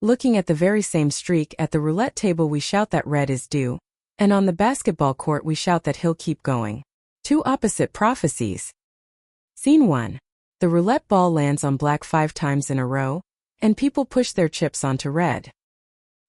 Looking at the very same streak at the roulette table, we shout that red is due, and on the basketball court we shout that he'll keep going. Two opposite prophecies. Scene 1. The roulette ball lands on black 5 times in a row, and people push their chips onto red.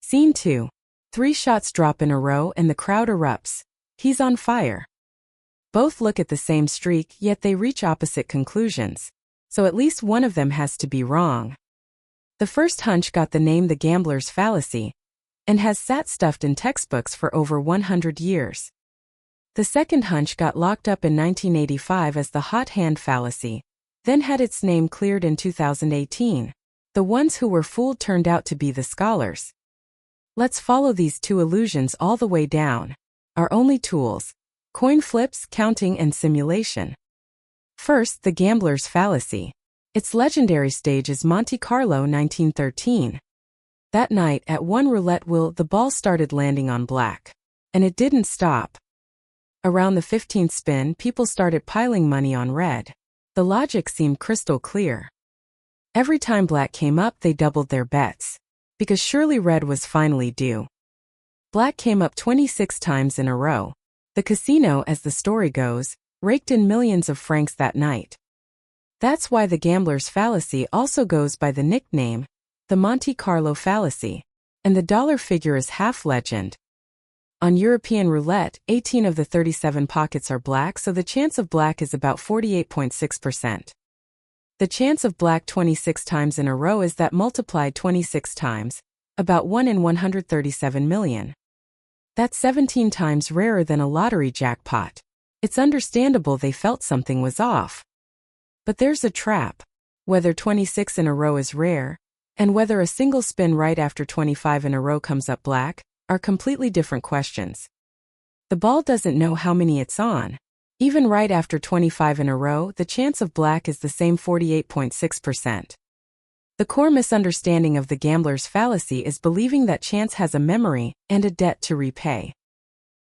Scene 2. 3 shots drop in a row and the crowd erupts. He's on fire. Both look at the same streak, yet they reach opposite conclusions. So at least one of them has to be wrong. The first hunch got the name the gambler's fallacy, and has sat stuffed in textbooks for over 100 years. The second hunch got locked up in 1985 as the hot hand fallacy, then had its name cleared in 2018. The ones who were fooled turned out to be the scholars. Let's follow these two illusions all the way down. Our only tools: coin flips, counting, and simulation. First, the gambler's fallacy. Its legendary stage is Monte Carlo, 1913. That night, at one roulette wheel, the ball started landing on black. And it didn't stop. Around the 15th spin, people started piling money on red. The logic seemed crystal clear. Every time black came up, they doubled their bets. Because surely red was finally due. Black came up 26 times in a row. The casino, as the story goes, raked in millions of francs that night. That's why the gambler's fallacy also goes by the nickname, the Monte Carlo fallacy, and the dollar figure is half legend. On European roulette, 18 of the 37 pockets are black, so the chance of black is about 48.6%. The chance of black 26 times in a row is that multiplied 26 times, about 1 in 137 million. That's 17 times rarer than a lottery jackpot. It's understandable they felt something was off. But there's a trap. Whether 26 in a row is rare, and whether a single spin right after 25 in a row comes up black, are completely different questions. The ball doesn't know how many it's on. Even right after 25 in a row, the chance of black is the same 48.6%. The core misunderstanding of the gambler's fallacy is believing that chance has a memory and a debt to repay.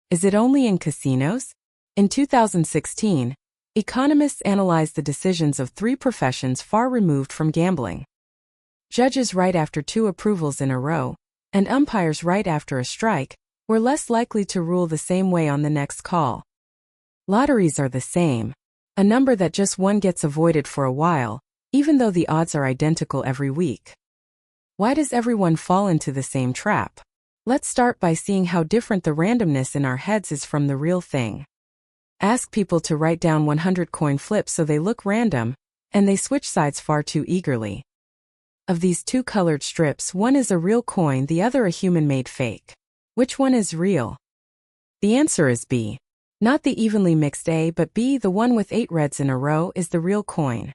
Is it only in casinos? In 2016, economists analyzed the decisions of 3 professions far removed from gambling. Judges right after 2 approvals in a row, and umpires right after a strike, were less likely to rule the same way on the next call. Lotteries are the same. A number that just one gets avoided for a while, even though the odds are identical every week. Why does everyone fall into the same trap? Let's start by seeing how different the randomness in our heads is from the real thing. Ask people to write down 100 coin flips so they look random, and they switch sides far too eagerly. Of these 2 colored strips, one is a real coin, the other a human-made fake. Which one is real? The answer is B. Not the evenly mixed A, but B, the one with 8 reds in a row, is the real coin.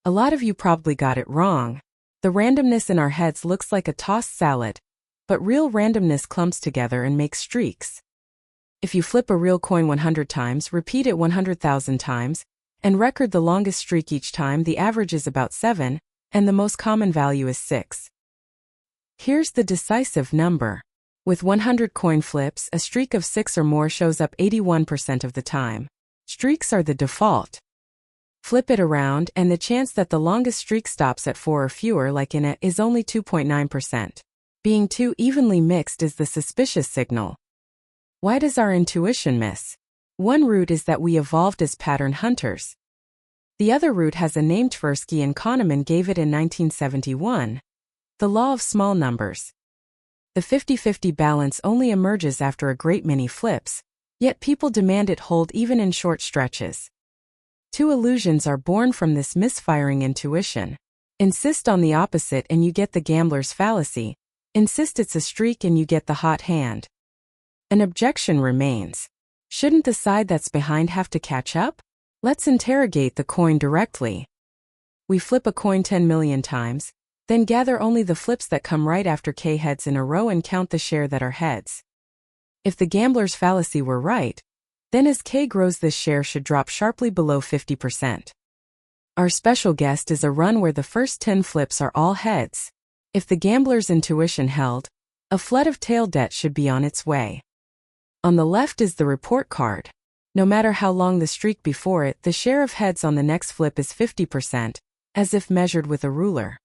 A lot of you probably got it wrong. The randomness in our heads looks like a tossed salad, but real randomness clumps together and makes streaks. If you flip a real coin 100 times, repeat it 100,000 times, and record the longest streak each time, the average is about 7, and the most common value is 6. Here's the decisive number. With 100 coin flips, a streak of 6 or more shows up 81% of the time. Streaks are the default. Flip it around, and the chance that the longest streak stops at 4 or fewer, like in it, is only 2.9%. Being too evenly mixed is the suspicious signal. Why does our intuition miss? One root is that we evolved as pattern hunters. The other root has a name. Tversky and Kahneman gave it in 1971. The law of small numbers. The 50-50 balance only emerges after a great many flips, yet people demand it hold even in short stretches. 2 illusions are born from this misfiring intuition. Insist on the opposite and you get the gambler's fallacy. Insist it's a streak and you get the hot hand. An objection remains. Shouldn't the side that's behind have to catch up? Let's interrogate the coin directly. We flip a coin 10 million times, then gather only the flips that come right after K heads in a row and count the share that are heads. If the gambler's fallacy were right, then as K grows this share should drop sharply below 50%. Our special guest is a run where the first 10 flips are all heads. If the gambler's intuition held, a flood of tail debt should be on its way. On the left is the report card. No matter how long the streak before it, the share of heads on the next flip is 50%, as if measured with a ruler.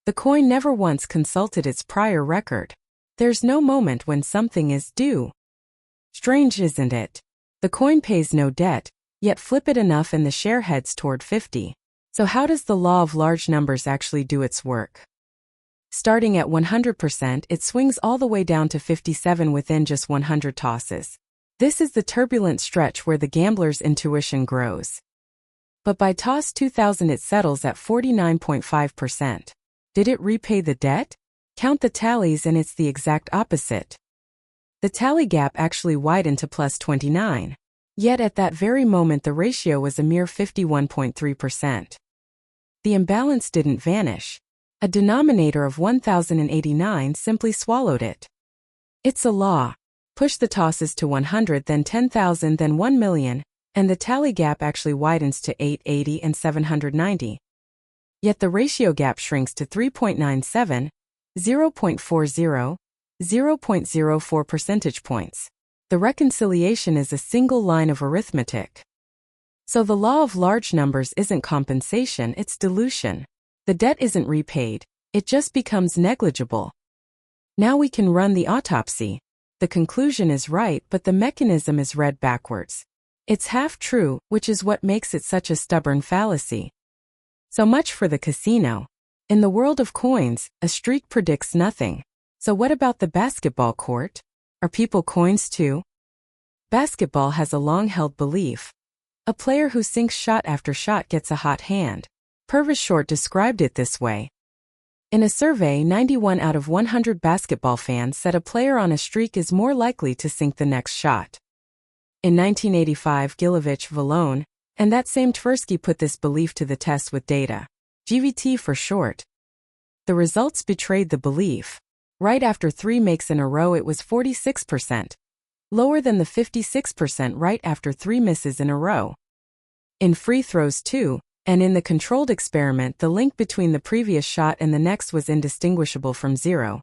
The coin never once consulted its prior record. There's no moment when something is due. Strange, isn't it? The coin pays no debt, yet flip it enough and the share heads toward 50. So how does the law of large numbers actually do its work? Starting at 100%, it swings all the way down to 57 within just 100 tosses. This is the turbulent stretch where the gambler's intuition grows. But by toss 2000 it settles at 49.5%. Did it repay the debt? Count the tallies and it's the exact opposite. The tally gap actually widened to plus 29. Yet at that very moment the ratio was a mere 51.3%. The imbalance didn't vanish. A denominator of 1089 simply swallowed it. It's a law. Push the tosses to 100, then 10,000, then 1 million, and the tally gap actually widens to 880 and 790. Yet the ratio gap shrinks to 3.97, 0.40, 0.04 percentage points. The reconciliation is a single line of arithmetic. So the law of large numbers isn't compensation, it's dilution. The debt isn't repaid, it just becomes negligible. Now we can run the autopsy. The conclusion is right, but the mechanism is read backwards. It's half true, which is what makes it such a stubborn fallacy. So much for the casino. In the world of coins, a streak predicts nothing. So what about the basketball court? Are people coins too? Basketball has a long-held belief. A player who sinks shot after shot gets a hot hand. Purvis Short described it this way. In a survey, 91 out of 100 basketball fans said a player on a streak is more likely to sink the next shot. In 1985, Gilovich, Valone, and that same Tversky put this belief to the test with data. GVT for short. The results betrayed the belief. Right after 3 makes in a row it was 46%. Lower than the 56% right after 3 misses in a row. In free throws too, and in the controlled experiment the link between the previous shot and the next was indistinguishable from zero.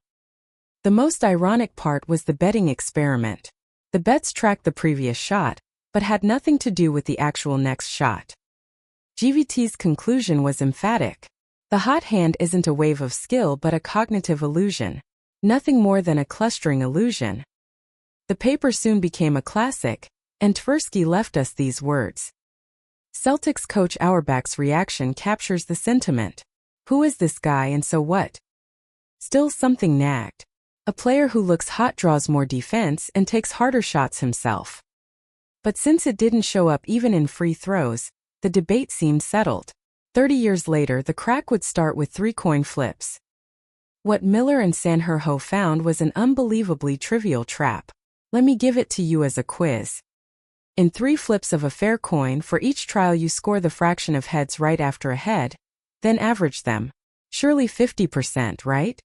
The most ironic part was the betting experiment. The bets tracked the previous shot, but had nothing to do with the actual next shot. GVT's conclusion was emphatic. The hot hand isn't a wave of skill but a cognitive illusion. Nothing more than a clustering illusion. The paper soon became a classic, and Tversky left us these words. Celtics coach Auerbach's reaction captures the sentiment. Who is this guy and so what? Still something nagged. A player who looks hot draws more defense and takes harder shots himself. But since it didn't show up even in free throws, the debate seemed settled. 30 years later the crack would start with 3 coin flips. What Miller and Sanherho found was an unbelievably trivial trap. Let me give it to you as a quiz. In 3 flips of a fair coin for each trial you score the fraction of heads right after a head, then average them. Surely 50%, right?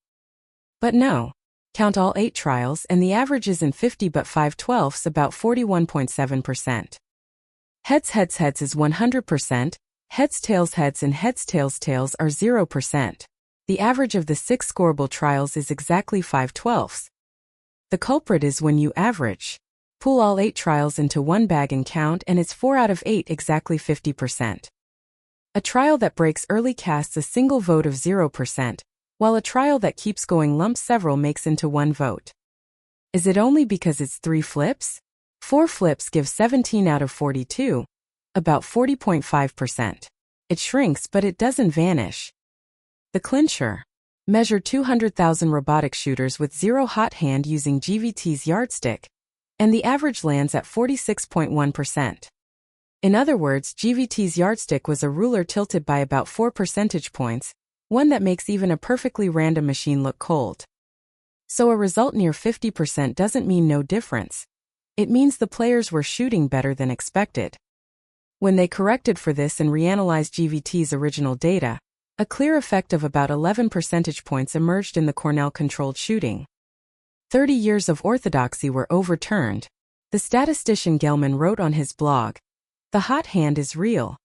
But no. Count all 8 trials and the average isn't 50 but 5/12, about 41.7%. Heads is 100%, heads tails and heads tails are 0%. The average of the 6 scoreable trials is exactly 5/12. The culprit is when you average. Pool all 8 trials into one bag and count and it's 4 out of 8, exactly 50%. A trial that breaks early casts a single vote of 0%, while a trial that keeps going lumps several makes into 1 vote. Is it only because it's 3 flips? 4 flips give 17 out of 42, about 40.5%. It shrinks but it doesn't vanish. The clincher. Measure 200,000 robotic shooters with 0 hot hand using GVT's yardstick, and the average lands at 46.1%. In other words, GVT's yardstick was a ruler tilted by about 4 percentage points, one that makes even a perfectly random machine look cold. So a result near 50% doesn't mean no difference. It means the players were shooting better than expected. When they corrected for this and reanalyzed GVT's original data, a clear effect of about 11 percentage points emerged in the Cornell-controlled shooting. 30 years of orthodoxy were overturned. The statistician Gelman wrote on his blog, "The hot hand is real."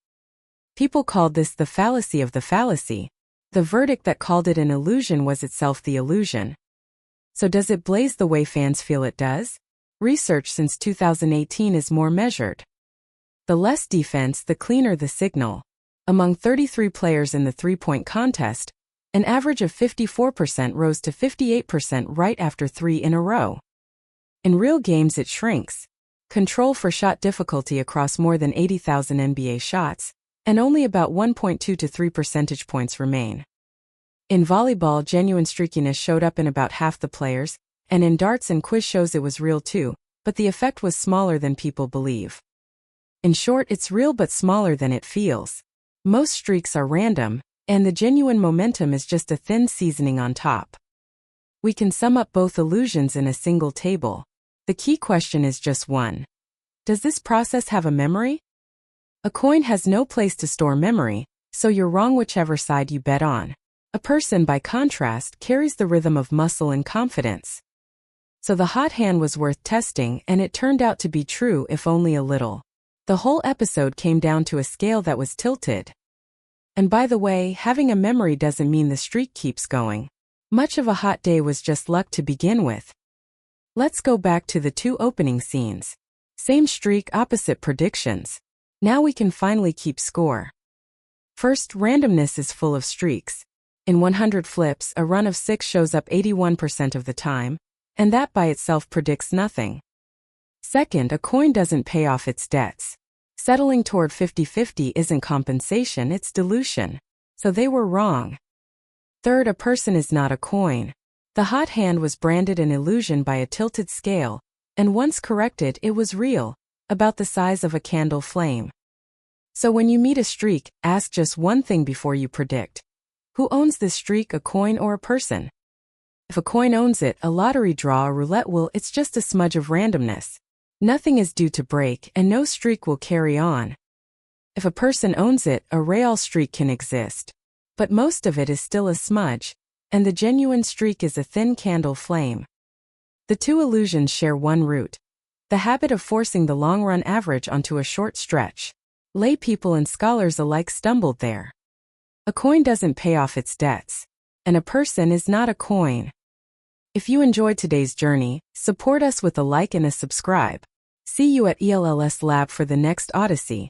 People called this the fallacy of the fallacy. The verdict that called it an illusion was itself the illusion. So does it blaze the way fans feel it does? Research since 2018 is more measured. The less defense, the cleaner the signal. Among 33 players in the 3-point contest, An average of 54% rose to 58% right after 3 in a row. In real games it shrinks. Control for shot difficulty across more than 80,000 NBA shots, and only about 1.2 to 3 percentage points remain. In volleyball, genuine streakiness showed up in about half the players, and in darts and quiz shows it was real too, but the effect was smaller than people believe. In short, it's real but smaller than it feels. Most streaks are random, and the genuine momentum is just a thin seasoning on top. We can sum up both illusions in a single table. The key question is just one. Does this process have a memory? A coin has no place to store memory, so you're wrong whichever side you bet on. A person, by contrast, carries the rhythm of muscle and confidence. So the hot hand was worth testing, and it turned out to be true, if only a little. The whole episode came down to a scale that was tilted. And by the way, having a memory doesn't mean the streak keeps going. Much of a hot day was just luck to begin with. Let's go back to the 2 opening scenes. Same streak, opposite predictions. Now we can finally keep score. First, randomness is full of streaks. In 100 flips, a run of 6 shows up 81% of the time, and that by itself predicts nothing. Second, a coin doesn't pay off its debts. Settling toward 50-50 isn't compensation, it's dilution. So they were wrong. Third, a person is not a coin. The hot hand was branded an illusion by a tilted scale, and once corrected, it was real, about the size of a candle flame. So when you meet a streak, ask just one thing before you predict. Who owns this streak, a coin or a person? If a coin owns it, a lottery draw, a roulette will, it's just a smudge of randomness. Nothing is due to break, and no streak will carry on. If a person owns it, a real streak can exist. But most of it is still a smudge, and the genuine streak is a thin candle flame. The 2 illusions share one root: the habit of forcing the long-run average onto a short stretch. Lay people and scholars alike stumbled there. A coin doesn't pay off its debts, and a person is not a coin. If you enjoyed today's journey, support us with a like and a subscribe. See you at ELLSLAB for the next Odyssey.